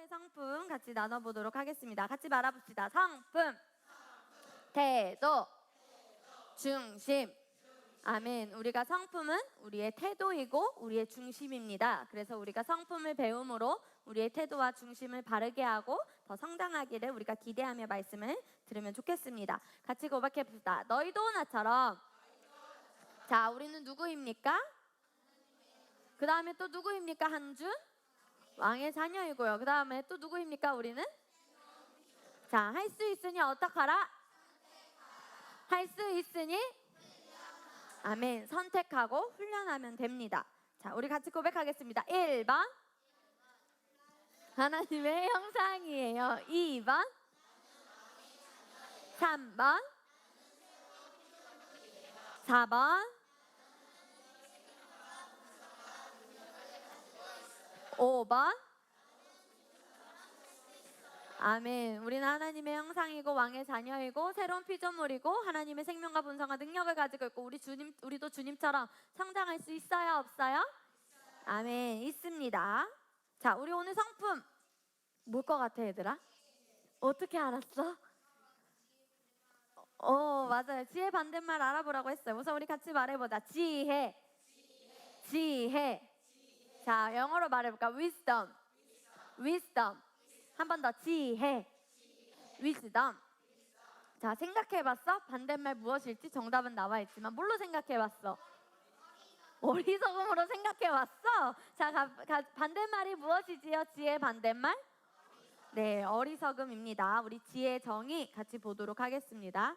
오늘의 성품 같이 나눠보도록 하겠습니다. 같이 말아봅시다. 성품, 태도, 중심. 아멘. 우리가 성품은 우리의 태도이고 우리의 중심입니다. 그래서 우리가 성품을 배움으로 우리의 태도와 중심을 바르게 하고 더 성장하기를 우리가 기대하며 말씀을 들으면 좋겠습니다. 같이 고백해봅시다. 너희도 나처럼. 자, 우리는 누구입니까? 그 다음에 또 누구입니까? 한준? 왕의 자녀이고요. 그 다음에 또 누구입니까? 우리는? 자, 할 수 있으니 어떡하라? 할 수 있으니? 아멘. 선택하고 훈련하면 됩니다. 자, 우리 같이 고백하겠습니다. 1번 하나님의 형상이에요. 2번 3번 4번 5번 아멘. 우리는 하나님의 형상이고 왕의 자녀이고 새로운 피조물이고 하나님의 생명과 본성과 능력을 가지고 있고 우리도 주님처럼 성장할 수 있어요? 없어요? 아멘. 있습니다. 자, 우리 오늘 성품 뭘 것 같아, 얘들아? 어떻게 알았어? 맞아요. 지혜 반대말 알아보라고 했어요. 우선 우리 같이 말해보자. 지혜. 자, 영어로 말해볼까? wisdom. 한 번 더. 지혜. wisdom. 자, 생각해봤어? 반대말 무엇일지 정답은 나와 있지만 뭘로 생각해봤어? 어리석음으로 생각해봤어? 자, 반대말이 무엇이지요? 지혜 반대말? 네, 어리석음입니다. 우리 지혜의 정의 같이 보도록 하겠습니다.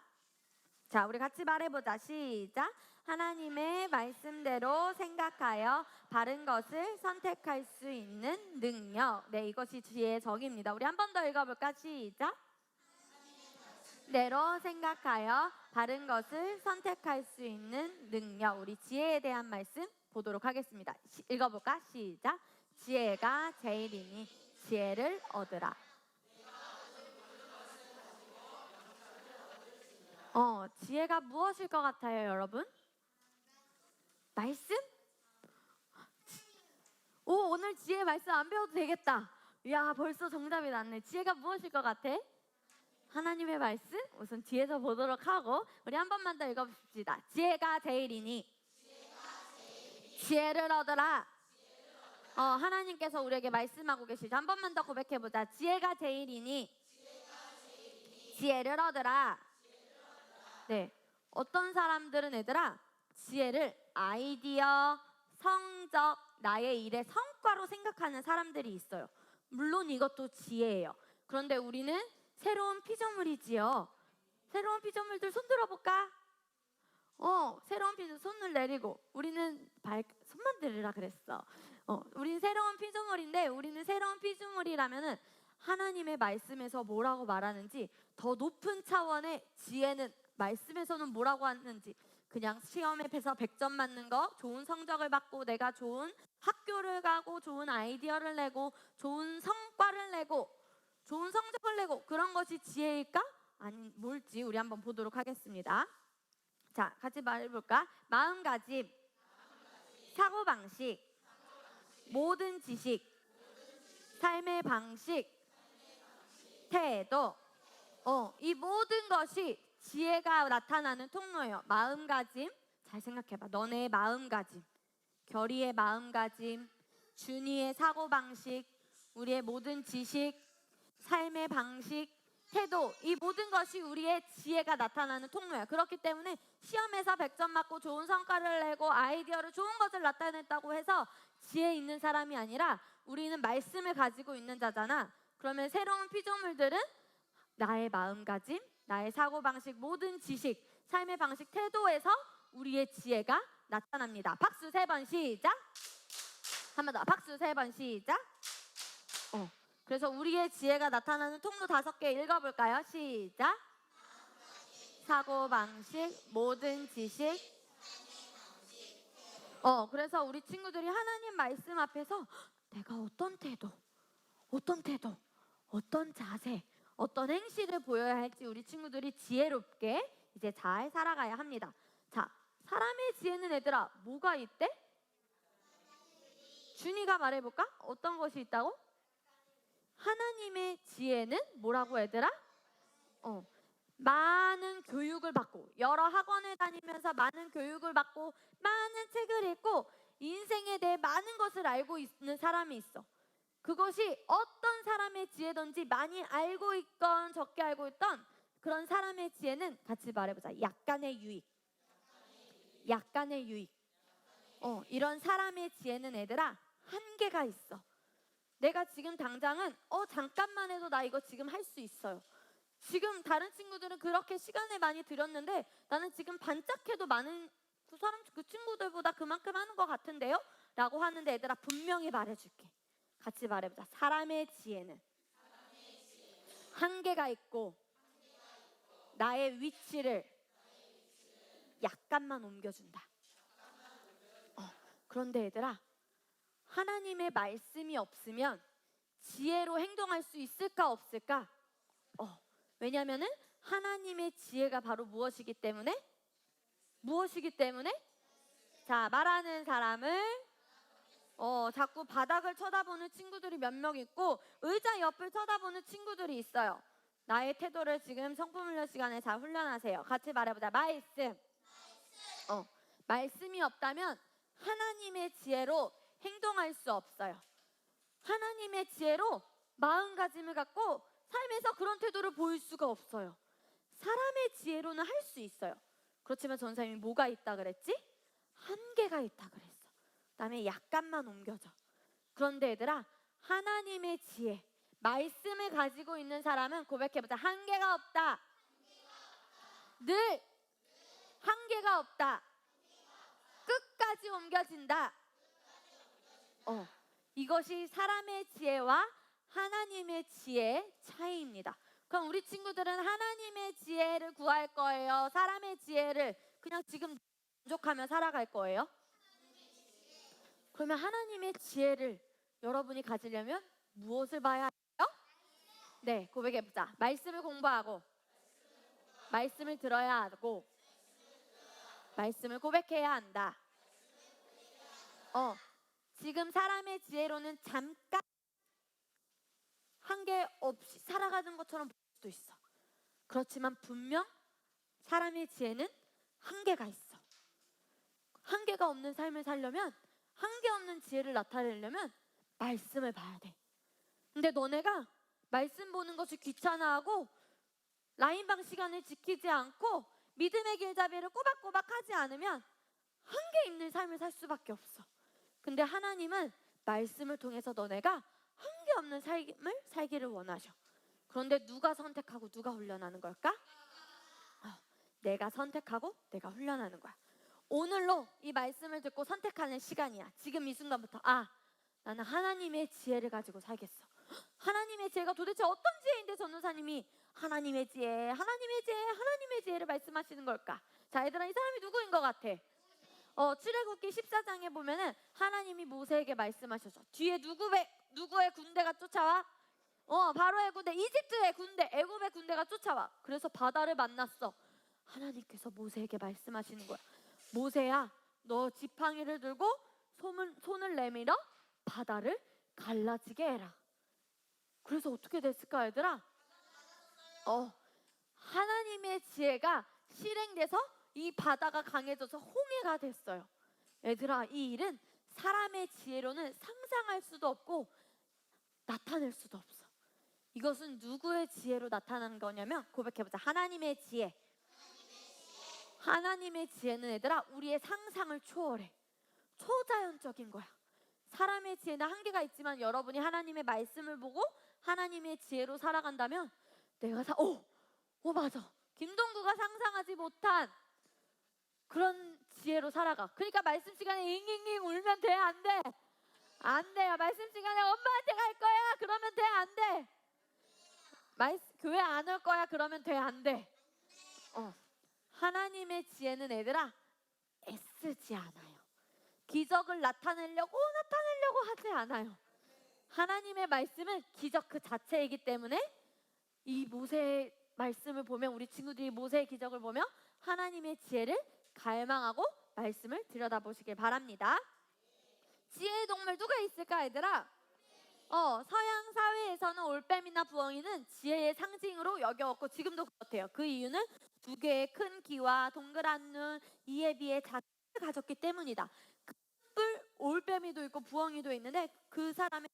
자, 우리 같이 말해보자. 시작. 하나님의 말씀대로 생각하여 바른 것을 선택할 수 있는 능력. 네, 이것이 지혜의 정의입니다. 우리 한 번 더 읽어볼까? 시작. 대로 생각하여 바른 것을 선택할 수 있는 능력. 우리 지혜에 대한 말씀 보도록 하겠습니다. 읽어볼까? 시작. 지혜가 제일이니 지혜를 얻으라. 지혜가 무엇일 것 같아요, 여러분? 말씀? 오늘 지혜 말씀 안 배워도 되겠다. 이야, 벌써 정답이 났네. 지혜가 무엇일 것 같아? 하나님의 말씀? 우선 뒤에서 보도록 하고 우리 한 번만 더 읽어봅시다. 지혜가 제일이니 지혜를 얻으라. 하나님께서 우리에게 말씀하고 계시죠. 한 번만 더 고백해보자. 지혜가 제일이니 지혜를 얻으라. 네, 어떤 사람들은 얘들아 지혜를 아이디어, 성적, 나의 일의 성과로 생각하는 사람들이 있어요. 물론 이것도 지혜예요. 그런데 우리는 새로운 피조물이지요. 새로운 피조물들 손 들어볼까? 새로운 피조물 손을 내리고 우리는 손만 들으라 그랬어. 우리는 새로운 피조물인데 우리는 새로운 피조물이라면은 하나님의 말씀에서 뭐라고 말하는지 더 높은 차원의 지혜는 말씀에서는 뭐라고 하는지 그냥 시험에서 100점 맞는 거, 좋은 성적을 받고 내가 좋은 학교를 가고 좋은 아이디어를 내고 좋은 성과를 내고 좋은 성적을 내고 그런 것이 지혜일까? 아니, 뭘지 우리 한번 보도록 하겠습니다. 자, 같이 말해볼까? 마음가짐, 사고방식, 모든 지식, 삶의 방식, 태도. 이 모든 것이 지혜가 나타나는 통로예요. 마음가짐, 잘 생각해봐. 너네의 마음가짐, 결의의 마음가짐, 준이의 사고방식, 우리의 모든 지식, 삶의 방식, 태도, 이 모든 것이 우리의 지혜가 나타나는 통로예요. 그렇기 때문에 시험에서 100점 맞고 좋은 성과를 내고 아이디어를 좋은 것을 나타냈다고 해서 지혜 있는 사람이 아니라 우리는 말씀을 가지고 있는 자잖아. 그러면 새로운 피조물들은 나의 마음가짐, 나의 사고방식, 모든 지식, 삶의 방식, 태도에서 우리의 지혜가 나타납니다. 박수 3번 시작. 한 번 더. 박수 3번 시작. 그래서 우리의 지혜가 나타나는 통로 5개 읽어볼까요? 시작. 사고방식, 모든 지식. 그래서 우리 친구들이 하나님 말씀 앞에서 내가 어떤 태도, 어떤 자세, 어떤 행실을 보여야 할지 우리 친구들이 지혜롭게 이제 잘 살아가야 합니다. 자, 사람의 지혜는 얘들아 뭐가 있대? 준이가 말해볼까? 어떤 것이 있다고? 하나님 하나님의 지혜는 뭐라고 얘들아? 많은 교육을 받고 여러 학원을 다니면서 많은 교육을 받고 많은 책을 읽고 인생에 대해 많은 것을 알고 있는 사람이 있어. 그것이 어떤 사람의 지혜든지 많이 알고 있건 적게 알고 있던 그런 사람의 지혜는 같이 말해보자. 약간의 유익. 약간의 유익. 이런 사람의 지혜는 얘들아 한계가 있어. 내가 지금 당장은 잠깐만 해도 나 이거 지금 할 수 있어요. 지금 다른 친구들은 그렇게 시간을 많이 들였는데 나는 지금 반짝해도 많은 그 친구들보다 그만큼 하는 것 같은데요? 라고 하는데 얘들아 분명히 말해줄게. 같이 말해보자. 사람의 지혜는 한계가 있고 나의 위치를 약간만 옮겨준다. 그런데 얘들아 하나님의 말씀이 없으면 지혜로 행동할 수 있을까 없을까? 왜냐하면은 하나님의 지혜가 바로 무엇이기 때문에? 자, 말하는 사람을 자꾸 바닥을 쳐다보는 친구들이 몇 명 있고 의자 옆을 쳐다보는 친구들이 있어요. 나의 태도를 지금 성품 훈련 시간에 잘 훈련하세요. 같이 말해보자. 말씀. 말씀이 없다면 하나님의 지혜로 행동할 수 없어요. 하나님의 지혜로 마음가짐을 갖고 삶에서 그런 태도를 보일 수가 없어요. 사람의 지혜로는 할 수 있어요. 그렇지만 전사님이 뭐가 있다 그랬지? 한계가 있다 그랬어. 그다음에 약간만 옮겨져. 그런데 얘들아 하나님의 지혜, 말씀을 가지고 있는 사람은 고백해보자. 한계가 없다. 늘 한계가 없다. 끝까지 옮겨진다. 이것이 사람의 지혜와 하나님의 지혜의 차이입니다. 그럼 우리 친구들은 하나님의 지혜를 구할 거예요? 사람의 지혜를 그냥 지금 만족하며 살아갈 거예요? 그러면 하나님의 지혜를 여러분이 가지려면 무엇을 봐야 해요? 네, 고백해보자. 말씀을 공부하고 말씀을 들어야 하고 말씀을 고백해야 한다. 지금 사람의 지혜로는 잠깐 한계 없이 살아가는 것처럼 보일 수도 있어. 그렇지만 분명 사람의 지혜는 한계가 있어. 한계가 없는 삶을 살려면, 한계 없는 지혜를 나타내려면 말씀을 봐야 돼. 근데 너네가 말씀 보는 것이 귀찮아하고 라인방 시간을 지키지 않고 믿음의 길잡이를 꼬박꼬박 하지 않으면 한계 있는 삶을 살 수밖에 없어. 근데 하나님은 말씀을 통해서 너네가 한계 없는 삶을 살기를 원하셔. 그런데 누가 선택하고 누가 훈련하는 걸까? 내가 선택하고 내가 훈련하는 거야. 오늘로 이 말씀을 듣고 선택하는 시간이야. 지금 이 순간부터 나는 하나님의 지혜를 가지고 살겠어. 하나님의 지혜가 도대체 어떤 지혜인데 전도사님이 하나님의 지혜, 하나님의 지혜, 하나님의 지혜를 말씀하시는 걸까? 자, 얘들아, 이 사람이 누구인 것 같아? 출애굽기 14장에 보면은 하나님이 모세에게 말씀하셔서 뒤에 누구의 군대가 쫓아와? 바로의 군대, 이집트의 군대, 애굽의 군대가 쫓아와. 그래서 바다를 만났어. 하나님께서 모세에게 말씀하시는 거야. 모세야, 너 지팡이를 들고 손을 내밀어 바다를 갈라지게 해라. 그래서 어떻게 됐을까, 얘들아? 하나님의 지혜가 실행돼서 이 바다가 강해져서 홍해가 됐어요. 얘들아, 이 일은 사람의 지혜로는 상상할 수도 없고 나타낼 수도 없어. 이것은 누구의 지혜로 나타나는 거냐면 고백해보자. 하나님의 지혜. 하나님의 지혜는 얘들아 우리의 상상을 초월해. 초자연적인 거야. 사람의 지혜는 한계가 있지만 여러분이 하나님의 말씀을 보고 하나님의 지혜로 살아간다면 내가 맞아. 김동구가 상상하지 못한 그런 지혜로 살아가. 그러니까 말씀 시간에 잉잉잉 울면 돼? 안 돼? 안 돼요. 말씀 시간에 엄마한테 갈 거야? 그러면 돼? 안 돼? 교회 안 올 거야? 그러면 돼? 안 돼? 하나님의 지혜는 얘들아 애쓰지 않아요. 기적을 나타내려고 하지 않아요. 하나님의 말씀은 기적 그 자체이기 때문에 이 모세의 말씀을 보면 우리 친구들이 모세의 기적을 보며 하나님의 지혜를 갈망하고 말씀을 들여다보시길 바랍니다. 지혜의 동물 누가 있을까, 얘들아? 서양 사회에서는 올빼미나 부엉이나 부엉이는 지혜의 상징으로 여겨왔고 지금도 그렇대요. 그 이유는 두 개의 큰 귀와 동그란 눈, 이에 비해 작은 뿔을 가졌기 때문이다. 그 뿔, 올빼미도 있고 부엉이도 있는데 그 사람의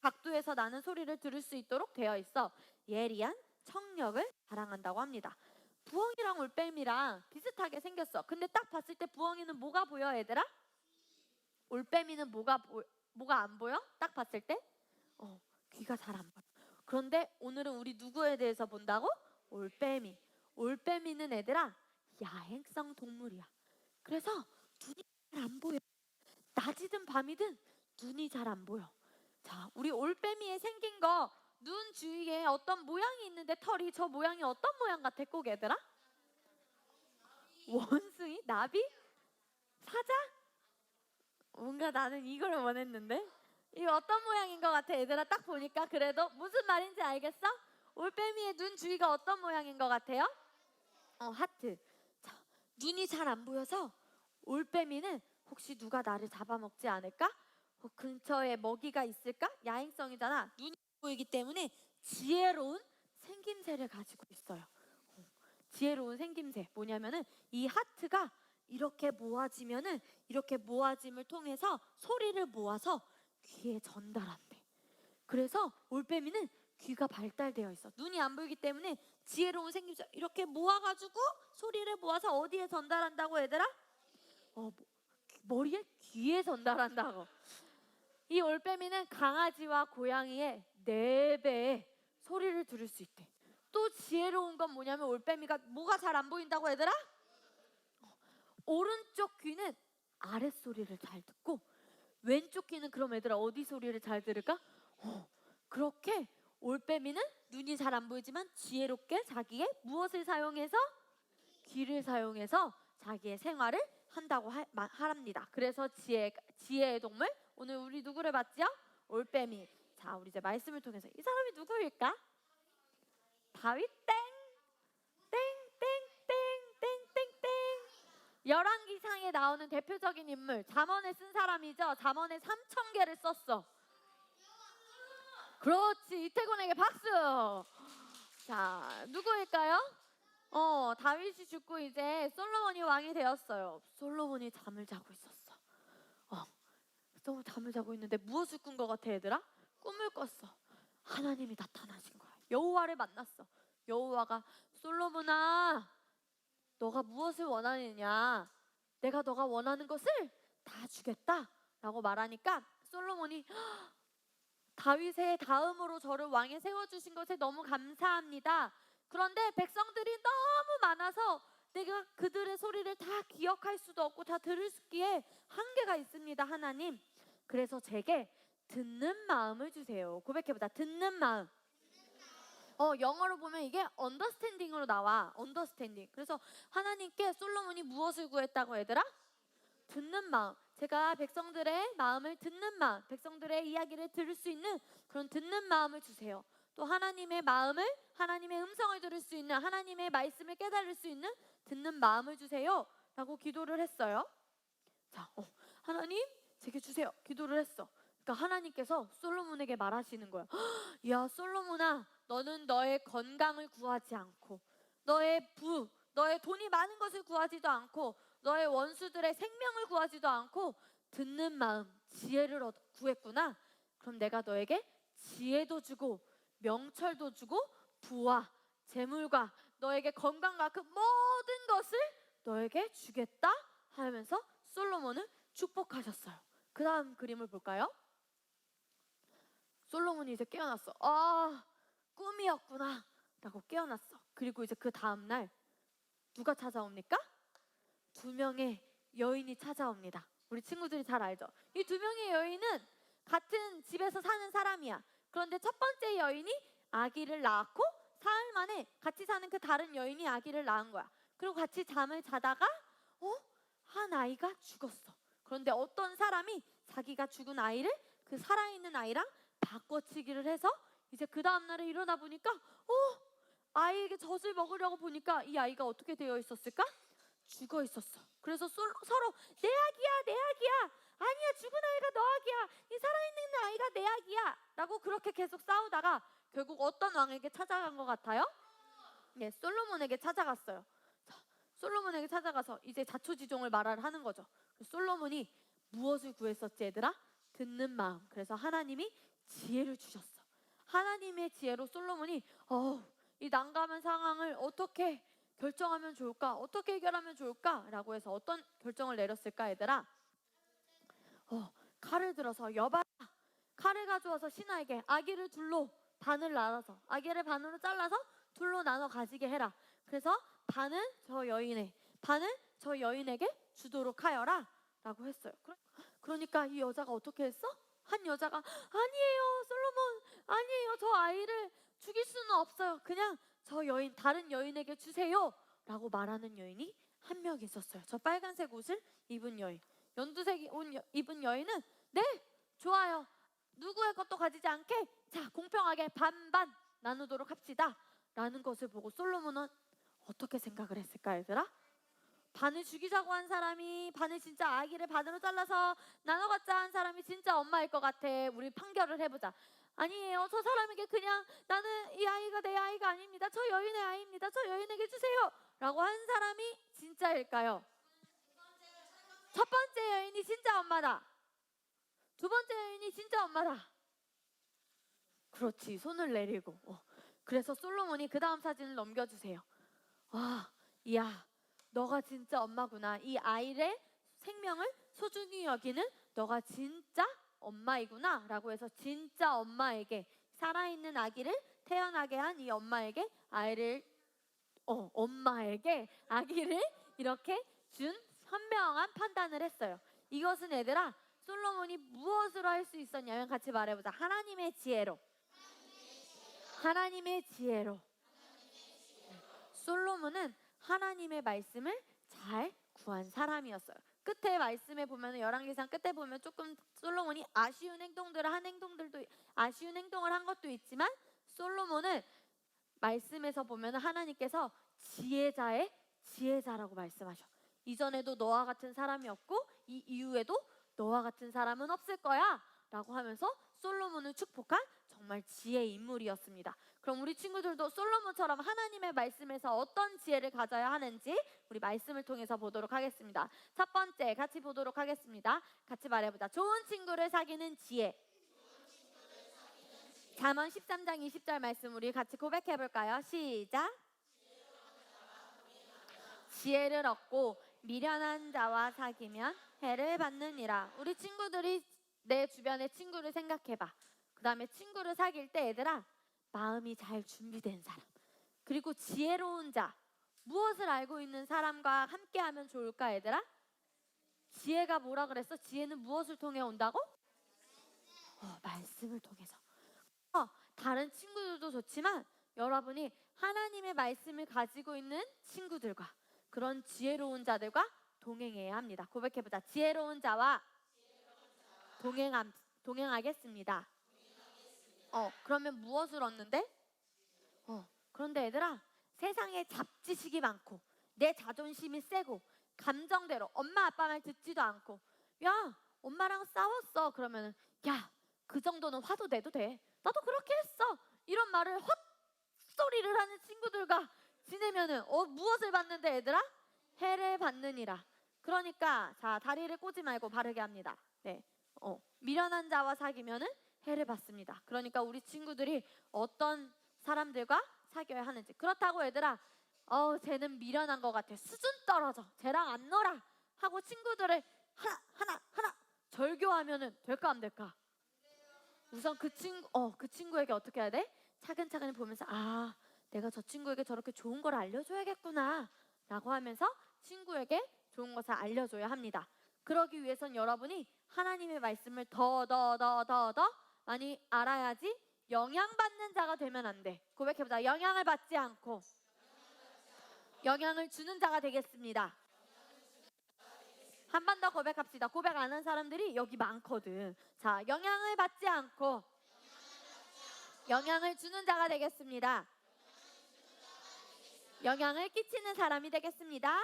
각도에서 나는 소리를 들을 수 있도록 되어 있어 예리한 청력을 자랑한다고 합니다. 부엉이랑 올빼미랑 비슷하게 생겼어. 근데 딱 봤을 때 부엉이는 뭐가 보여, 얘들아? 올빼미는 뭐가 안 보여? 딱 봤을 때? 귀가 잘 안 보여. 그런데 오늘은 우리 누구에 대해서 본다고? 올빼미. 올빼미는 얘들아 야행성 동물이야. 그래서 눈이 잘 안 보여. 낮이든 밤이든 눈이 잘 안 보여. 자, 우리 올빼미에 생긴 거 눈 주위에 어떤 모양이 있는데 털이 저 모양이 어떤 모양 같아? 꼭 얘들아? 원숭이? 나비? 사자? 뭔가 나는 이걸 원했는데 이 어떤 모양인 것 같아? 얘들아 딱 보니까 그래도 무슨 말인지 알겠어? 올빼미의 눈 주위가 어떤 모양인 것 같아요? 하트. 자, 눈이 잘 안 보여서 올빼미는 혹시 누가 나를 잡아먹지 않을까? 근처에 먹이가 있을까? 야행성이잖아. 눈이 안 보이기 때문에 지혜로운 생김새를 가지고 있어요. 지혜로운 생김새 뭐냐면은 이 하트가 이렇게 모아지면은 이렇게 모아짐을 통해서 소리를 모아서 귀에 전달한대. 그래서 올빼미는 귀가 발달되어 있어. 눈이 안 보이기 때문에 지혜로운 생김새 이렇게 모아가지고 소리를 모아서 어디에 전달한다고 얘들아? 머리에? 귀에 전달한다고. 이 올빼미는 강아지와 고양이의 4배의 소리를 들을 수 있대. 또 지혜로운 건 뭐냐면 올빼미가 뭐가 잘 안 보인다고 얘들아? 오른쪽 귀는 아랫소리를 잘 듣고 왼쪽 귀는 그럼 얘들아 어디 소리를 잘 들을까? 그렇게 올빼미는 눈이 잘 안 보이지만 지혜롭게 자기의 무엇을 사용해서? 귀를 사용해서 자기의 생활을 한다고 하랍니다. 그래서 지혜의 동물 오늘 우리 누구를 봤죠? 올빼미. 자, 우리 이제 말씀을 통해서 이 사람이 누구일까? 다윗 땡 열왕기상에 나오는 대표적인 인물 잠언을 쓴 사람이죠. 잠언에 3,000개를 썼어. 그렇지, 이태곤에게 박수. 자, 누구일까요? 다윗이 죽고 이제 솔로몬이 왕이 되었어요. 솔로몬이 잠을 자고 있었어. 잠을 자고 있는데 무엇을 꾼 것 같아 얘들아? 꿈을 꿨어. 하나님이 나타나신 거야. 여호와를 만났어. 여호와가 솔로몬아 너가 무엇을 원하느냐? 내가 너가 원하는 것을 다 주겠다 라고 말하니까 솔로몬이 다윗의 다음으로 저를 왕에 세워주신 것에 너무 감사합니다. 그런데 백성들이 너무 많아서 내가 그들의 소리를 다 기억할 수도 없고 다 들을기에 한계가 있습니다 하나님. 그래서 제게 듣는 마음을 주세요. 고백해보자. 듣는 마음. 영어로 보면 이게 understanding으로 나와. understanding. 그래서 하나님께 솔로몬이 무엇을 구했다고 얘들아? 듣는 마음. 제가 백성들의 마음을 듣는 마음, 백성들의 이야기를 들을 수 있는 그런 듣는 마음을 주세요. 또 하나님의 마음을, 하나님의 음성을 들을 수 있는, 하나님의 말씀을 깨달을 수 있는 듣는 마음을 주세요 라고 기도를 했어요. 자, 하나님 제게 주세요 기도를 했어. 그러니까 하나님께서 솔로몬에게 말하시는 거야. 야 솔로몬아, 너는 너의 건강을 구하지 않고 너의 너의 돈이 많은 것을 구하지도 않고 너의 원수들의 생명을 구하지도 않고 듣는 마음, 지혜를 구했구나. 그럼 내가 너에게 지혜도 주고 명철도 주고 부와 재물과 너에게 건강과 그 모든 것을 너에게 주겠다 하면서 솔로몬을 축복하셨어요. 그 다음 그림을 볼까요? 솔로몬이 이제 깨어났어. 꿈이었구나 라고 깨어났어. 그리고 이제 그 다음날 누가 찾아옵니까? 2명의 여인이 찾아옵니다. 우리 친구들이 잘 알죠? 이 2명의 여인은 같은 집에서 사는 사람이야. 그런데 첫 번째 여인이 아기를 낳았고 사흘 만에 같이 사는 그 다른 여인이 아기를 낳은 거야. 그리고 같이 잠을 자다가 한 아이가 죽었어. 그런데 어떤 사람이 자기가 죽은 아이를 그 살아있는 아이랑 바꿔치기를 해서 이제 그 다음날에 일어나 보니까 아이에게 젖을 먹으려고 보니까 이 아이가 어떻게 되어 있었을까? 죽어 있었어. 그래서 서로 내 아기야 내 아기야 아니야, 죽은 아이가 너 아기야, 이 살아있는 아이가 내 아기야 라고 그렇게 계속 싸우다가 결국 어떤 왕에게 찾아간 것 같아요? 네, 솔로몬에게 찾아갔어요. 자, 솔로몬에게 찾아가서 이제 자초지종을 말을 하는 거죠. 솔로몬이 무엇을 구했었지 얘들아? 듣는 마음. 그래서 하나님이 지혜를 주셨어. 하나님의 지혜로 솔로몬이 이 난감한 상황을 어떻게 결정하면 좋을까? 어떻게 해결하면 좋을까? 라고 해서 어떤 결정을 내렸을까 얘들아? 칼을 들어서 여봐라. 칼을 가져와서 신하에게 아기를 둘로 반을 나눠서 아기를 반으로 잘라서 둘로 나눠 가지게 해라. 그래서 반은 저 여인의, 반은 저 여인에게 주도록 하여라 라고 했어요. 그러니까 이 여자가 어떻게 했어? 한 여자가 아니에요 솔로몬, 아니에요, 저 아이를 죽일 수는 없어요, 그냥 저 여인, 다른 여인에게 주세요 라고 말하는 여인이 한 명 있었어요. 저 빨간색 옷을 입은 여인, 연두색 옷 입은 여인은 네, 좋아요, 누구의 것도 가지지 않게 자 공평하게 반반 나누도록 합시다 라는 것을 보고 솔로몬은 어떻게 생각을 했을까 얘들아? 반을 죽이자고 한 사람이 반을 진짜 아기를 반으로 잘라서 나눠갖자 한 사람이 진짜 엄마일 것 같아. 우리 판결을 해보자. 아니에요, 저 사람에게 그냥 나는 이 아이가 내 아이가 아닙니다, 저 여인의 아이입니다, 저 여인에게 주세요 라고 한 사람이 진짜일까요? 첫 번째 여인이 진짜 엄마다. 두 번째 여인이 진짜 엄마다. 그렇지, 손을 내리고. 그래서 솔로몬이 그 다음 사진을 넘겨주세요. 와, 이야, 너가 진짜 엄마구나. 이 아이의 생명을 소중히 여기는 너가 진짜 엄마이구나 라고 해서 진짜 엄마에게, 살아있는 아기를 태어나게 한 이 엄마에게 엄마에게 아기를 이렇게 준 현명한 판단을 했어요. 이것은 얘들아, 솔로몬이 무엇으로 할 수 있었냐면 같이 말해보자. 하나님의 지혜로. 하나님의 지혜로. 솔로몬은 하나님의 말씀을 잘 구한 사람이었어요. 끝에 말씀에 보면, 열왕기상 끝에 보면 조금 솔로몬이 아쉬운 행동을 한 것도 있지만, 솔로몬은 말씀에서 보면 하나님께서 지혜자의 지혜자라고 말씀하셔. 이전에도 너와 같은 사람이 없고 이 이후에도 너와 같은 사람은 없을 거야 라고 하면서 솔로몬을 축복한 정말 지혜의 인물이었습니다. 그럼 우리 친구들도 솔로몬처럼 하나님의 말씀에서 어떤 지혜를 가져야 하는지 우리 말씀을 통해서 보도록 하겠습니다. 첫 번째 같이 보도록 하겠습니다. 같이 말해보자. 좋은 친구를 사귀는 지혜. 잠언 13장 20절 말씀 우리 같이 고백해볼까요? 시작. 지혜를 얻고 미련한 자와 사귀면 해를 받느니라. 우리 친구들이 내 주변의 친구를 생각해봐. 그 다음에 친구를 사귈 때 얘들아, 마음이 잘 준비된 사람, 그리고 지혜로운 자, 무엇을 알고 있는 사람과 함께하면 좋을까 얘들아? 지혜가 뭐라 그랬어? 지혜는 무엇을 통해 온다고? 말씀을 통해서. 다른 친구들도 좋지만 여러분이 하나님의 말씀을 가지고 있는 친구들과 그런 지혜로운 자들과 동행해야 합니다. 고백해보자. 지혜로운 자와 동행하겠습니다. 그러면 무엇을 얻는데? 그런데 얘들아, 세상에 잡지식이 많고 내 자존심이 세고 감정대로 엄마 아빠 말 듣지도 않고, 야 엄마랑 싸웠어 그러면은 야 그 정도는 화도 내도 돼, 나도 그렇게 했어, 이런 말을 헛소리를 하는 친구들과 지내면은 무엇을 받는데 얘들아? 해를 받느니라. 그러니까 자, 다리를 꼬지 말고 바르게 합니다. 네, 미련한 자와 사귀면은 해를 받습니다. 그러니까 우리 친구들이 어떤 사람들과 사귀어야 하는지. 그렇다고 얘들아, 쟤는 미련한 것 같아, 수준 떨어져, 쟤랑 안 놀아 하고 친구들을 하나 절교하면은 될까 안 될까? 우선 그 친구에게 어떻게 해야 돼? 차근차근 보면서 내가 저 친구에게 저렇게 좋은 걸 알려줘야겠구나 라고 하면서 친구에게 좋은 것을 알려줘야 합니다. 그러기 위해선 여러분이 하나님의 말씀을 더 많이 알아야지 영향받는 자가 되면 안 돼. 고백해보자. 영향을 받지 않고 영향을 주는 자가 되겠습니다. 한 번 더 고백합시다. 고백 안 한 사람들이 여기 많거든. 자, 영향을 받지 않고 영향을 주는 자가 되겠습니다. 영향을 끼치는 사람이 되겠습니다.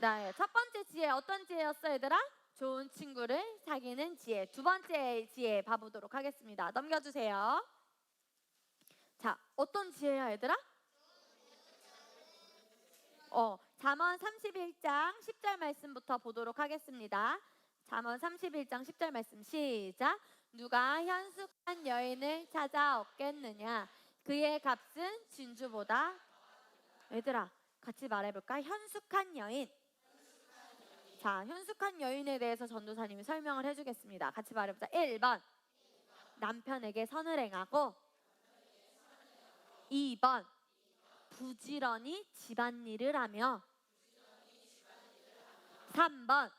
네, 첫 번째 지혜 어떤 지혜였어 얘들아? 좋은 친구를 사귀는 지혜. 두 번째 지혜 봐보도록 하겠습니다. 넘겨주세요. 자, 어떤 지혜야 얘들아? 잠언 31장 10절 말씀부터 보도록 하겠습니다. 잠언 31장 10절 말씀 시작. 누가 현숙한 여인을 찾아 얻겠느냐? 그의 값은 진주보다. 얘들아, 같이 말해볼까? 현숙한 여인. 자, 현숙한 여인에 대해서 전도사님이 설명을 해주겠습니다. 같이 말해보자. 1번, 남편에게 선을 행하고. 2번, 부지런히 집안일을 하며. 3번,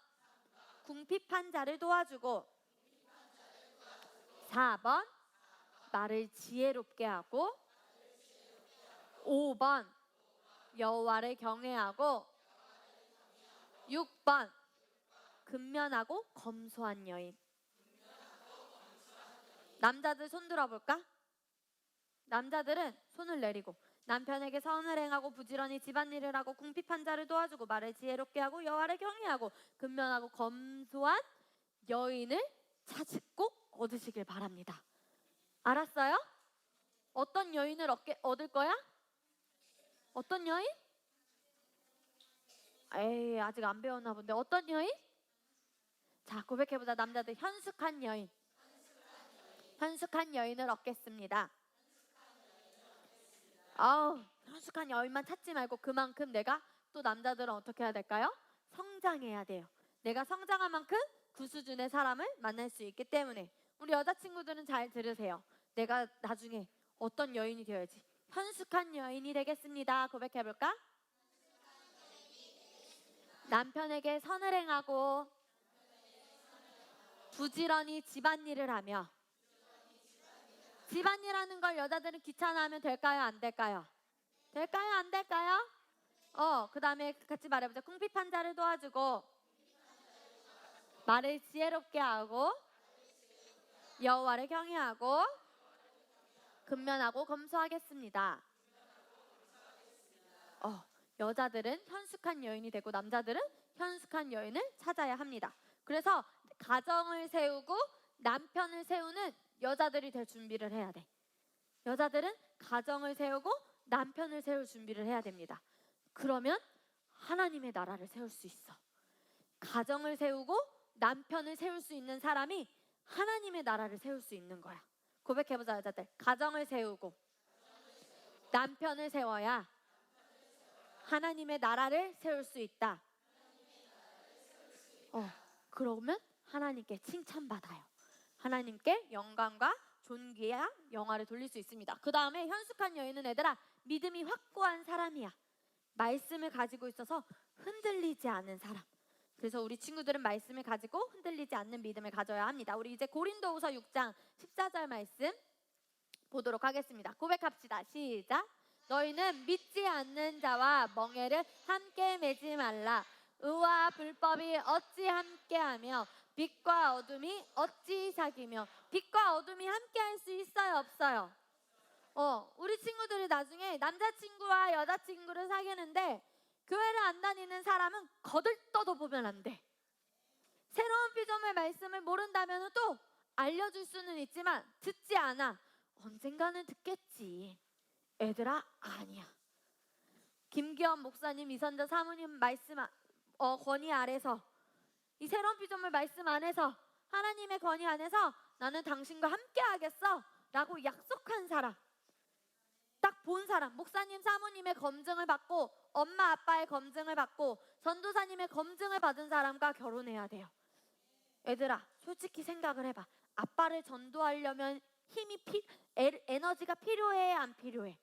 궁핍한 자를 도와주고. 4번, 말을 지혜롭게 하고. 5번, 여호와를 경외하고. 6번, 근면하고 검소한 여인. 남자들 손 들어볼까? 남자들은 손을 내리고 남편에게 선을 행하고 부지런히 집안일을 하고 궁핍한 자를 도와주고 말을 지혜롭게 하고 여호와를 경외하고 근면하고 검소한 여인을 꼭 얻으시길 바랍니다. 알았어요? 어떤 여인을 얻을 거야? 어떤 여인? 에이, 아직 안 배웠나 본데. 어떤 여인? 자, 고백해보자. 남자들, 현숙한 여인. 현숙한 여인을 얻겠습니다. 현숙한 여인만 찾지 말고 그만큼 내가 또 남자들은 어떻게 해야 될까요? 성장해야 돼요. 내가 성장한 만큼 그 수준의 사람을 만날 수 있기 때문에 우리 여자친구들은 잘 들으세요. 내가 나중에 어떤 여인이 되어야지? 현숙한 여인이 되겠습니다. 고백해볼까? 남편에게 선을 행하고 부지런히 집안일을 하며. 집안일하는 걸 여자들은 귀찮아하면 될까요? 안 될까요? 될까요? 안 될까요? 그 다음에 같이 말해보자. 궁핍한 자를 도와주고 말을 지혜롭게 하고 여호와를 경외하고 근면하고 검소하겠습니다. 여자들은 현숙한 여인이 되고 남자들은 현숙한 여인을 찾아야 합니다. 그래서 가정을 세우고 남편을 세우는 여자들이 될 준비를 해야 돼. 여자들은 가정을 세우고 남편을 세울 준비를 해야 됩니다. 그러면 하나님의 나라를 세울 수 있어. 가정을 세우고 남편을 세울 수 있는 사람이 하나님의 나라를 세울 수 있는 거야. 고백해보자 여자들. 가정을 세우고 남편을 세워야 하나님의 나라를 세울 수 있다. 그러면 하나님께 칭찬받아요. 하나님께 영광과 존귀와 영화를 돌릴 수 있습니다. 그 다음에 현숙한 여인은 얘들아 믿음이 확고한 사람이야. 말씀을 가지고 있어서 흔들리지 않은 사람. 그래서 우리 친구들은 말씀을 가지고 흔들리지 않는 믿음을 가져야 합니다. 우리 이제 고린도후서 6장 14절 말씀 보도록 하겠습니다. 고백합시다. 시작. 너희는 믿지 않는 자와 멍에를 함께 매지 말라. 의와 불법이 어찌 함께하며 빛과 어둠이 어찌 사귀며. 빛과 어둠이 함께할 수 있어요? 없어요? 우리 친구들이 나중에 남자친구와 여자친구를 사귀는데 교회를 안 다니는 사람은 거들떠도 보면 안 돼. 새로운 피조물 말씀을 모른다면 또 알려줄 수는 있지만 듣지 않아. 언젠가는 듣겠지. 애들아, 아니야. 김기현 목사님, 이선자 사모님 말씀 권위 아래서 이 새로운 피조물 말씀 안에서 하나님의 권위 안에서 나는 당신과 함께 하겠어 라고 약속한 사람, 딱 본 사람, 목사님 사모님의 검증을 받고 엄마 아빠의 검증을 받고 전도사님의 검증을 받은 사람과 결혼해야 돼요. 애들아, 솔직히 생각을 해봐. 아빠를 전도하려면 에너지가 필요해, 안 필요해?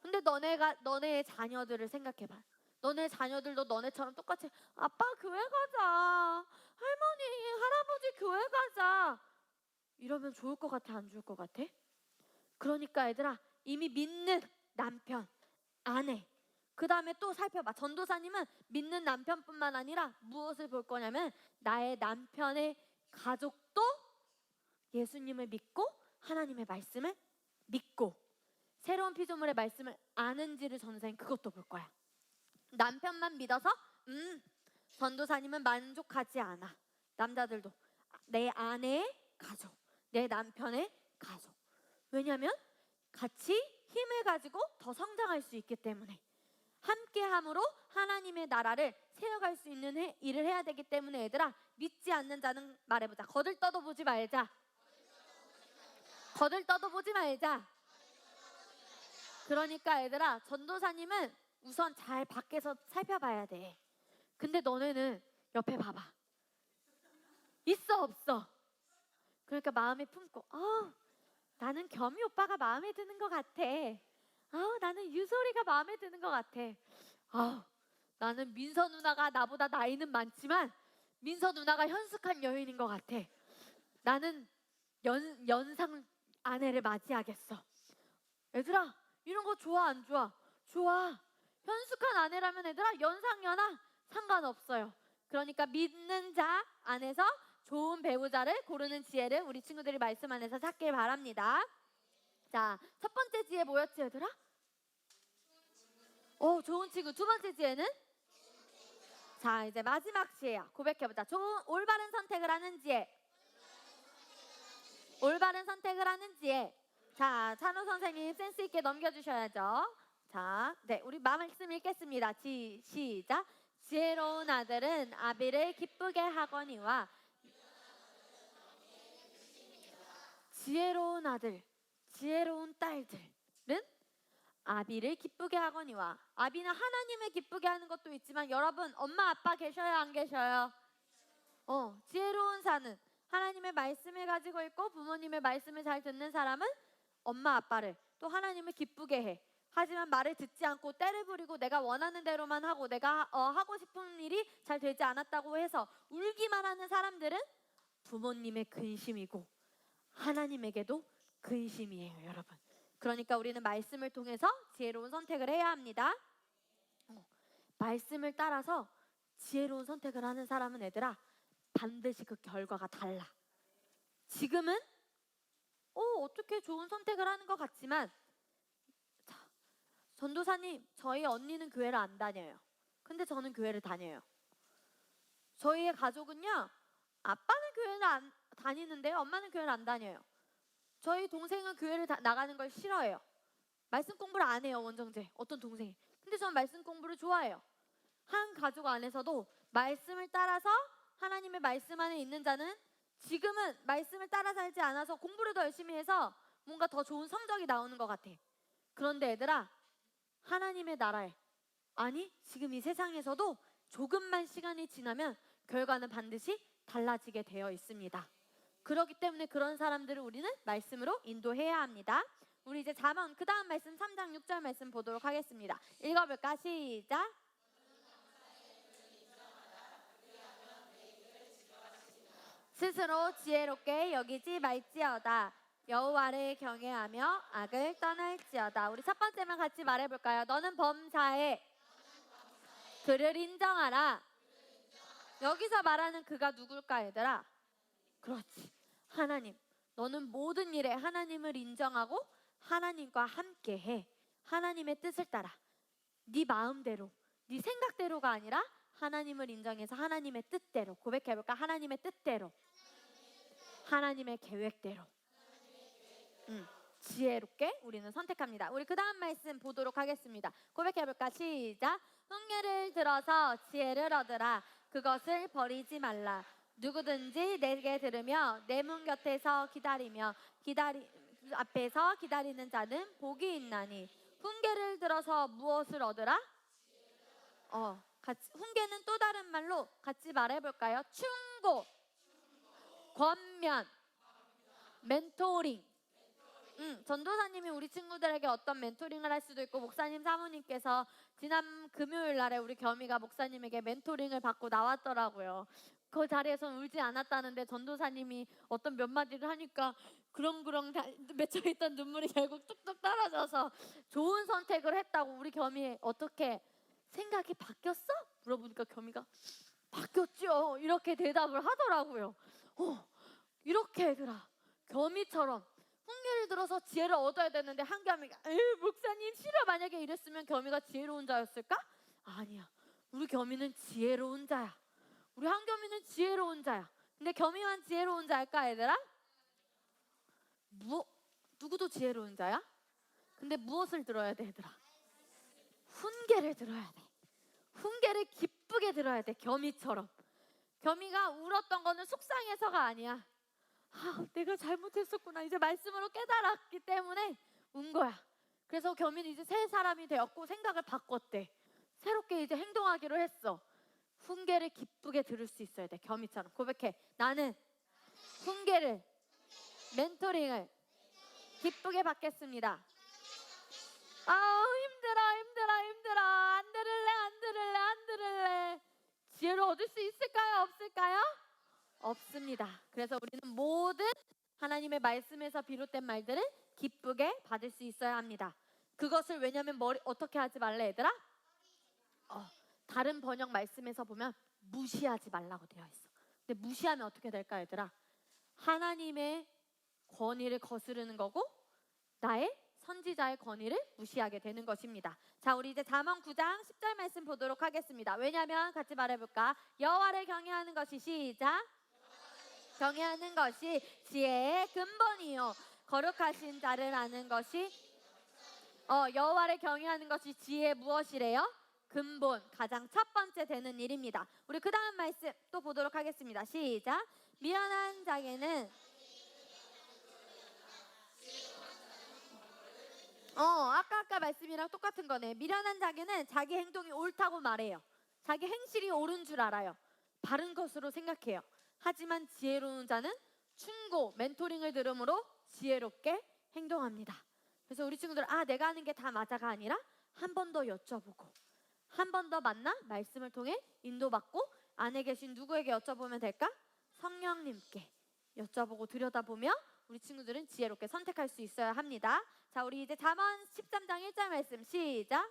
근데 너네의 자녀들을 생각해봐. 너네 자녀들도 너네처럼 똑같이 아빠 교회 가자, 할머니 할아버지 교회 가자 이러면 좋을 것 같아, 안 좋을 것 같아? 그러니까 얘들아, 이미 믿는 남편, 아내, 그 다음에 또 살펴봐. 전도사님은 믿는 남편뿐만 아니라 무엇을 볼 거냐면 나의 남편의 가족도 예수님을 믿고 하나님의 말씀을 믿고 새로운 피조물의 말씀을 아는지를 전도사님 그것도 볼 거야. 남편만 믿어서 전도사님은 만족하지 않아. 남자들도 내 아내의 가족, 내 남편의 가족. 왜냐하면 같이 힘을 가지고 더 성장할 수 있기 때문에, 함께함으로 하나님의 나라를 세워갈 수 있는 일을 해야 되기 때문에 얘들아, 믿지 않는 자는 말해보자. 거들떠도 보지 말자. 거들떠도 보지 말자. 그러니까 얘들아, 전도사님은 우선 잘 밖에서 살펴봐야 돼. 근데 너네는 옆에 봐봐. 있어 없어? 그러니까 마음에 품고, 나는 겸이 오빠가 마음에 드는 것 같아. 나는 유솔이가 마음에 드는 것 같아. 나는 민서 누나가 나보다 나이는 많지만 민서 누나가 현숙한 여인인 것 같아. 나는 연상 아내를 맞이하겠어. 얘들아, 이런 거 좋아 안 좋아? 좋아. 현숙한 아내라면 얘들아, 연상 연하 상관없어요. 그러니까 믿는 자 안에서 좋은 배우자를 고르는 지혜를 우리 친구들이 말씀 안에서 찾길 바랍니다. 자, 첫 번째 지혜 뭐였지 얘들아? 좋은 친구. 두 번째 지혜는? 자, 이제 마지막 지혜야. 고백해보자. 올바른 선택을 하는 지혜. 올바른 선택을 하는 지혜. 자, 찬호 선생님 센스 있게 넘겨주셔야죠. 자, 네, 우리 말씀 읽겠습니다. 시작. 지혜로운 아들은 아비를 기쁘게 하거니와. 지혜로운 아들, 지혜로운 딸들은 아비를 기쁘게 하거니와. 아비는 하나님을 기쁘게 하는 것도 있지만 여러분, 엄마 아빠 계셔요 안 계셔요? 지혜로운 사는, 하나님의 말씀을 가지고 있고 부모님의 말씀을 잘 듣는 사람은 엄마 아빠를, 또 하나님을 기쁘게 해. 하지만 말을 듣지 않고 때를 부리고 내가 원하는 대로만 하고 내가 하고 싶은 일이 잘 되지 않았다고 해서 울기만 하는 사람들은 부모님의 근심이고 하나님에게도 근심이에요, 여러분. 그러니까 우리는 말씀을 통해서 지혜로운 선택을 해야 합니다. 말씀을 따라서 지혜로운 선택을 하는 사람은 얘들아, 반드시 그 결과가 달라. 지금은 어떻게 좋은 선택을 하는 것 같지만, 자, 전도사님, 저희 언니는 교회를 안 다녀요. 근데 저는 교회를 다녀요. 저희의 가족은요, 아빠는 교회를 안 다니는데 엄마는 교회를 안 다녀요. 저희 동생은 교회를 나가는 걸 싫어해요. 말씀 공부를 안 해요, 원정제. 어떤 동생이. 근데 저는 말씀 공부를 좋아해요. 한 가족 안에서도 말씀을 따라서 하나님의 말씀 안에 있는 자는 지금은 말씀을 따라 살지 않아서 공부를 더 열심히 해서 뭔가 더 좋은 성적이 나오는 것 같아. 그런데 얘들아, 하나님의 나라에, 아니 지금 이 세상에서도 조금만 시간이 지나면 결과는 반드시 달라지게 되어 있습니다. 그렇기 때문에 그런 사람들을 우리는 말씀으로 인도해야 합니다. 우리 이제 잠언 그 다음 말씀 3장 6절 말씀 보도록 하겠습니다. 읽어볼까? 시작. 스스로 지혜롭게 여기지 말지어다. 여호와를 경외하며 악을 떠날지어다. 우리 첫 번째만 같이 말해볼까요? 너는 범사에 그를 인정하라. 여기서 말하는 그가 누굴까 얘들아? 그렇지, 하나님. 너는 모든 일에 하나님을 인정하고 하나님과 함께해. 하나님의 뜻을 따라. 네 마음대로, 네 생각대로가 아니라 하나님을 인정해서 하나님의 뜻대로. 고백해볼까? 하나님의 뜻대로, 하나님의 계획대로. 지혜롭게 우리는 선택합니다. 우리 그 다음 말씀 보도록 하겠습니다. 고백해볼까? 시작. 훈계를 들어서 지혜를 얻으라. 그것을 버리지 말라. 누구든지 내게 들으며 내 문 곁에서 앞에서 기다리는 자는 복이 있나니. 훈계를 들어서 무엇을 얻으라? 훈계는 또 다른 말로 같이 말해볼까요? 충고, 권면, 멘토링. 전도사님이 우리 친구들에게 어떤 멘토링을 할 수도 있고, 목사님 사모님께서 지난 금요일 날에 우리 겸이가 목사님에게 멘토링을 받고 나왔더라고요. 그 자리에서 울지 않았다는데 전도사님이 어떤 몇 마디를 하니까 그렁그렁 맺혀있던 눈물이 결국 뚝뚝 떨어져서 좋은 선택을 했다고. 우리 겸이 어떻게 생각이 바뀌었어? 물어보니까 겸이가 바뀌었죠, 이렇게 대답을 하더라고요. 이렇게 얘들아, 겸이처럼 훈계를 들어서 지혜를 얻어야 되는데 한 겸이가 목사님 싫어, 만약에 이랬으면 겸이가 지혜로운 자였을까? 아니야. 우리 겸이는 지혜로운 자야. 우리 한겸이는 지혜로운 자야. 근데 겸이만 지혜로운 자일까 얘들아? 누구도 지혜로운 자야? 근데 무엇을 들어야 돼 얘들아? 훈계를 들어야 돼. 훈계를 기쁘게 들어야 돼. 겸이처럼. 겸이가 울었던 거는 속상해서가 아니야. 내가 잘못했었구나. 이제 말씀으로 깨달았기 때문에 운 거야. 그래서 겸이는 이제 새 사람이 되었고 생각을 바꿨대. 새롭게 이제 행동하기로 했어. 훈계를 기쁘게 들을 수 있어야 돼. 겸이처럼 고백해. 나는 훈계를, 멘토링을 기쁘게 받겠습니다. 힘들어. 안 들을래. 지혜를 얻을 수 있을까요? 없을까요? 없습니다. 그래서 우리는 모든 하나님의 말씀에서 비롯된 말들을 기쁘게 받을 수 있어야 합니다. 그것을 왜냐면 어떻게 하지 말래 얘들아? 다른 번역 말씀에서 보면 무시하지 말라고 되어 있어. 근데 무시하면 어떻게 될까 얘들아? 하나님의 권위를 거스르는 거고 나의 선지자의 권위를 무시하게 되는 것입니다. 자, 우리 이제 잠언 9장 10절 말씀 보도록 하겠습니다. 왜냐면 같이 말해볼까? 여호와를 경외하는 것이 시작. 경외하는 것이 지혜의 근본이요. 거룩하신 자를 아는 것이 여호와를 경외하는 것이 지혜의 무엇이래요? 근본, 가장 첫 번째 되는 일입니다. 우리 그 다음 말씀 또 보도록 하겠습니다. 시작. 미련한 자에게는 아까 말씀이랑 똑같은 거네. 미련한 자에게는 자기 행동이 옳다고 말해요. 자기 행실이 옳은 줄 알아요. 바른 것으로 생각해요. 하지만 지혜로운 자는 충고, 멘토링을 들음으로 지혜롭게 행동합니다. 그래서 우리 친구들 내가 하는 게 다 맞아가 아니라 한 번 더 여쭤보고 한 번 더 만나 말씀을 통해 인도받고 안에 계신 누구에게 여쭤보면 될까? 성령님께 여쭤보고 들여다보며 우리 친구들은 지혜롭게 선택할 수 있어야 합니다. 자, 우리 이제 잠언 13장 1절 말씀 시작.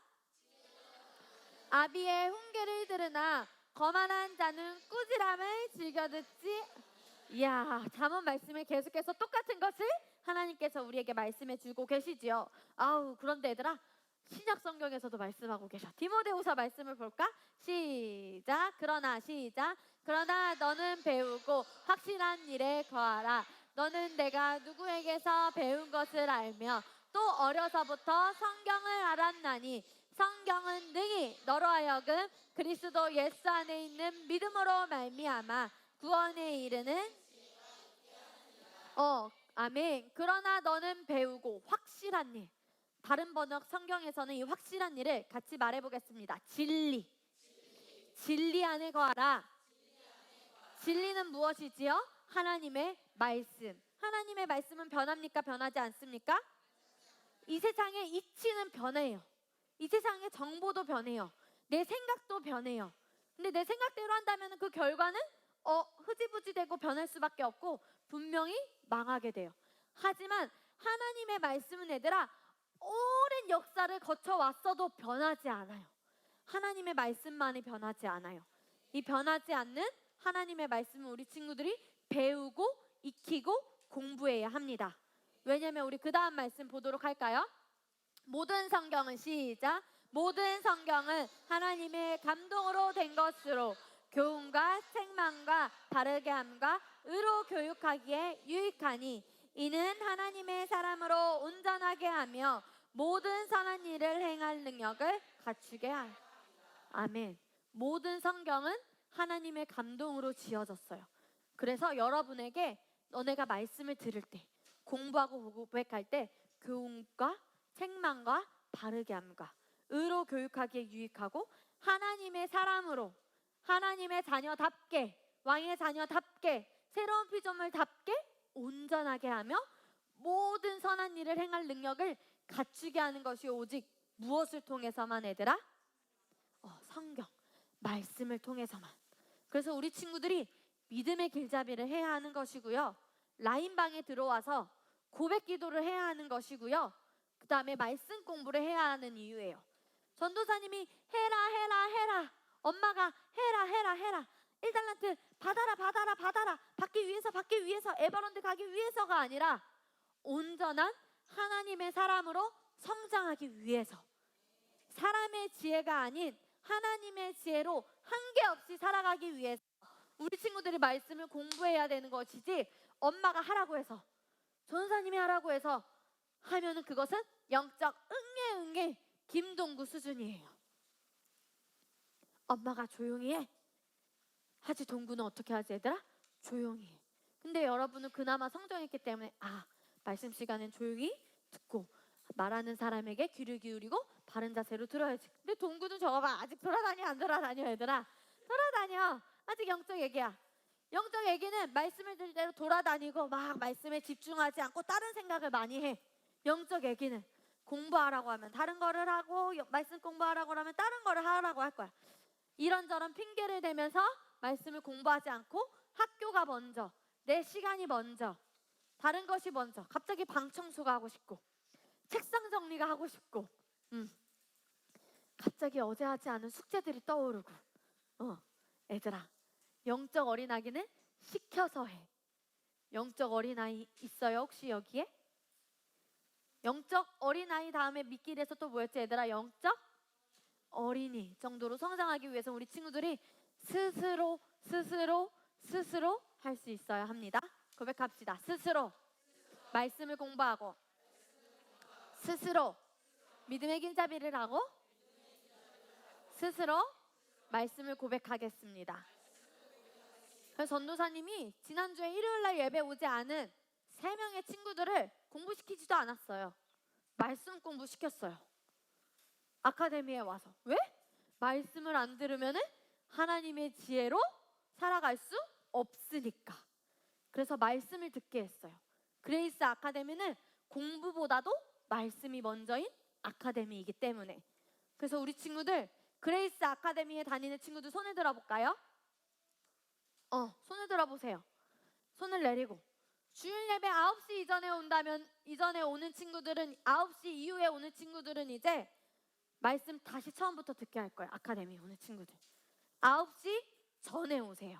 아비의 훈계를 들으나 거만한 자는 꾸지람을 즐겨 듣지. 이야, 잠언 말씀에 계속해서 똑같은 것을 하나님께서 우리에게 말씀해 주고 계시지요. 그런데 얘들아, 신약 성경에서도 말씀하고 계셔. 디모데후서 말씀을 볼까? 시작. 그러나 너는 배우고 확실한 일에 거하라. 너는 내가 누구에게서 배운 것을 알며 또 어려서부터 성경을 알았나니 성경은 능히 너로 하여금 그리스도 예수 안에 있는 믿음으로 말미암아 구원에 이르는 아멘. 그러나 너는 배우고 확실한 일. 다른 번역 성경에서는 이 확실한 일을 같이 말해보겠습니다. 진리 안에 거하라. 진리는 무엇이지요? 하나님의 말씀. 하나님의 말씀은 변합니까? 변하지 않습니까? 이 세상의 이치는 변해요. 이 세상의 정보도 변해요. 내 생각도 변해요. 근데 내 생각대로 한다면 그 결과는 흐지부지 되고 변할 수밖에 없고 분명히 망하게 돼요. 하지만 하나님의 말씀은 얘들아 오랜 역사를 거쳐왔어도 변하지 않아요. 하나님의 말씀만이 변하지 않아요. 이 변하지 않는 하나님의 말씀은 우리 친구들이 배우고 익히고 공부해야 합니다. 왜냐하면 우리 그 다음 말씀 보도록 할까요? 모든 성경은 시작. 모든 성경은 하나님의 감동으로 된 것으로 교훈과 책망과 바르게 함과 의로 교육하기에 유익하니 이는 하나님의 사람으로 온전하게 하며 모든 선한 일을 행할 능력을 갖추게 하라. 아멘. 모든 성경은 하나님의 감동으로 지어졌어요. 그래서 여러분에게 너네가 말씀을 들을 때 공부하고 고백할 때 교훈과 책망과 바르게 함과 의로 교육하기에 유익하고 하나님의 사람으로 하나님의 자녀답게 왕의 자녀답게 새로운 피조물답게 온전하게 하며 모든 선한 일을 행할 능력을 갖추게 하는 것이 오직 무엇을 통해서만 얘들아? 성경, 말씀을 통해서만. 그래서 우리 친구들이 믿음의 길잡이를 해야 하는 것이고요. 라인방에 들어와서 고백 기도를 해야 하는 것이고요. 그 다음에 말씀 공부를 해야 하는 이유예요. 전도사님이 해라 엄마가 해라 1달란트 받아라 받기 위해서 에버런드 가기 위해서가 아니라 온전한 하나님의 사람으로 성장하기 위해서 사람의 지혜가 아닌 하나님의 지혜로 한계 없이 살아가기 위해서 우리 친구들이 말씀을 공부해야 되는 것이지, 엄마가 하라고 해서, 전사님이 하라고 해서 하면은 그것은 영적 응애 김동구 수준이에요. 엄마가 조용히 해. 하지 동구는 어떻게 하지 얘들아? 조용히 해. 근데 여러분은 그나마 성정했기 때문에 말씀 시간엔 조용히 듣고 말하는 사람에게 귀를 기울이고 바른 자세로 들어야지. 근데 동구는 저거 봐, 아직 돌아다녀 안 돌아다녀 얘들아? 돌아다녀. 아직 영적 얘기야. 영적 얘기는 말씀을 들을 대로 돌아다니고 막 말씀에 집중하지 않고 다른 생각을 많이 해. 영적 얘기는 공부하라고 하면 다른 거를 하고, 말씀 공부하라고 하면 다른 거를 하라고 할 거야. 이런저런 핑계를 대면서 말씀을 공부하지 않고 학교가 먼저, 내 시간이 먼저, 다른 것이 먼저, 갑자기 방 청소가 하고 싶고 책상 정리가 하고 싶고 갑자기 어제 하지 않은 숙제들이 떠오르고. 애들아, 영적 어린아기는 시켜서 해. 영적 어린아이 있어요 혹시 여기에? 영적 어린아이 다음에 밑길에서 또 뭐였지 얘들아? 영적 어린이 정도로 성장하기 위해서 우리 친구들이 스스로 할 수 있어야 합니다. 고백합시다. 스스로 말씀을 공부하고, 스스로 믿음의 길잡이를 하고, 스스로 말씀을 고백하겠습니다. 그래서 전도사님이 지난주에 일요일날 예배 오지 않은 3명의 친구들을 공부시키지도 않았어요. 말씀 공부시켰어요. 아카데미에 와서. 왜? 말씀을 안 들으면 하나님의 지혜로 살아갈 수 없으니까. 그래서 말씀을 듣게 했어요. 그레이스 아카데미는 공부보다도 말씀이 먼저인 아카데미이기 때문에. 그래서 우리 친구들 그레이스 아카데미에 다니는 친구들 손을 들어볼까요? 손을 들어보세요. 손을 내리고. 주일 예배 9시 이전에 온다면, 이전에 오는 친구들은, 9시 이후에 오는 친구들은 이제 말씀 다시 처음부터 듣게 할 거예요. 아카데미 오는 친구들 9시 전에 오세요.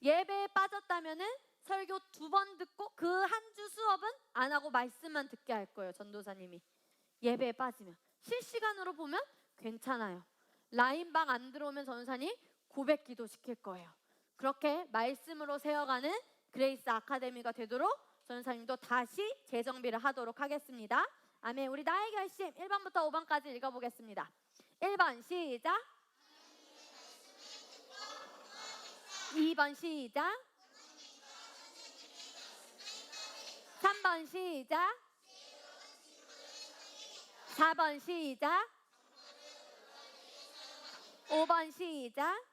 예배에 빠졌다면은 설교 2번 듣고 그 한 주 수업은 안 하고 말씀만 듣게 할 거예요. 전도사님이. 예배에 빠지면 실시간으로 보면 괜찮아요. 라인방 안 들어오면 전도사님 고백 기도 시킬 거예요. 그렇게 말씀으로 세워가는 그레이스 아카데미가 되도록 전도사님도 다시 재정비를 하도록 하겠습니다. 아멘. 우리 나의 결심 1번부터 5번까지 읽어보겠습니다. 1번 시작. 2번 시작. 3번 시작. 4번 시작. 5번 시작.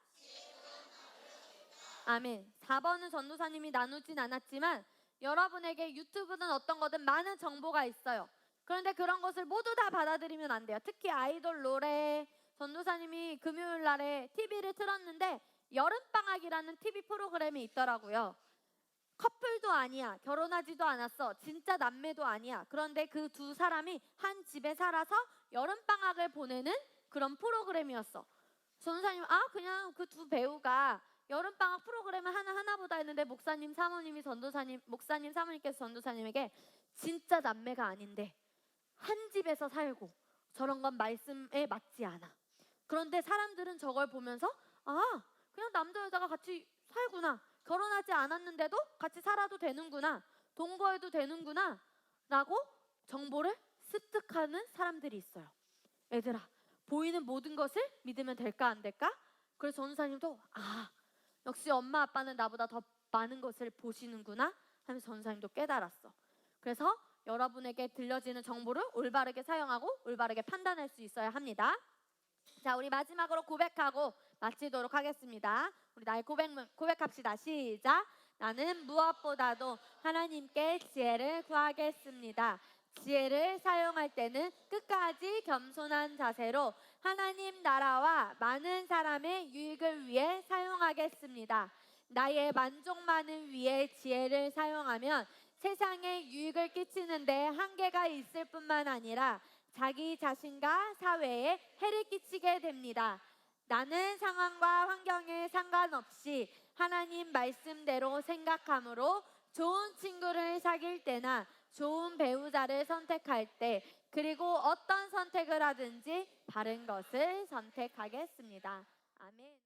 아멘. 4번은 전도사님이 나누진 않았지만 여러분에게 유튜브든 어떤 거든 많은 정보가 있어요. 그런데 그런 것을 모두 다 받아들이면 안 돼요. 특히 아이돌 노래, 전도사님이 금요일 날에 TV를 틀었는데 여름방학이라는 TV 프로그램이 있더라고요. 커플도 아니야, 결혼하지도 않았어, 진짜 남매도 아니야. 그런데 그 두 사람이 한 집에 살아서 여름방학을 보내는 그런 프로그램이었어. 전도사님, 그냥 그 두 배우가 여름방학 프로그램을 하나 보다 했는데 목사님 사모님께서 전도사님에게 진짜 남매가 아닌데 한 집에서 살고 저런 건 말씀에 맞지 않아. 그런데 사람들은 저걸 보면서 그냥 남자 여자가 같이 살구나, 결혼하지 않았는데도 같이 살아도 되는구나, 동거해도 되는구나 라고 정보를 습득하는 사람들이 있어요. 얘들아, 보이는 모든 것을 믿으면 될까 안 될까? 그래서 전도사님도 역시 엄마 아빠는 나보다 더 많은 것을 보시는구나 하면서 전도사님도 깨달았어. 그래서 여러분에게 들려지는 정보를 올바르게 사용하고 올바르게 판단할 수 있어야 합니다. 자, 우리 마지막으로 고백하고 마치도록 하겠습니다. 우리 나의 고백합시다. 시작. 나는 무엇보다도 하나님께 지혜를 구하겠습니다. 지혜를 사용할 때는 끝까지 겸손한 자세로 하나님 나라와 많은 사람의 유익을 위해 사용하겠습니다. 나의 만족만을 위해 지혜를 사용하면 세상에 유익을 끼치는데 한계가 있을 뿐만 아니라 자기 자신과 사회에 해를 끼치게 됩니다. 나는 상황과 환경에 상관없이 하나님 말씀대로 생각함으로 좋은 친구를 사귈 때나 좋은 배우자를 선택할 때 그리고 어떤 선택을 하든지 바른 것을 선택하겠습니다. 아멘.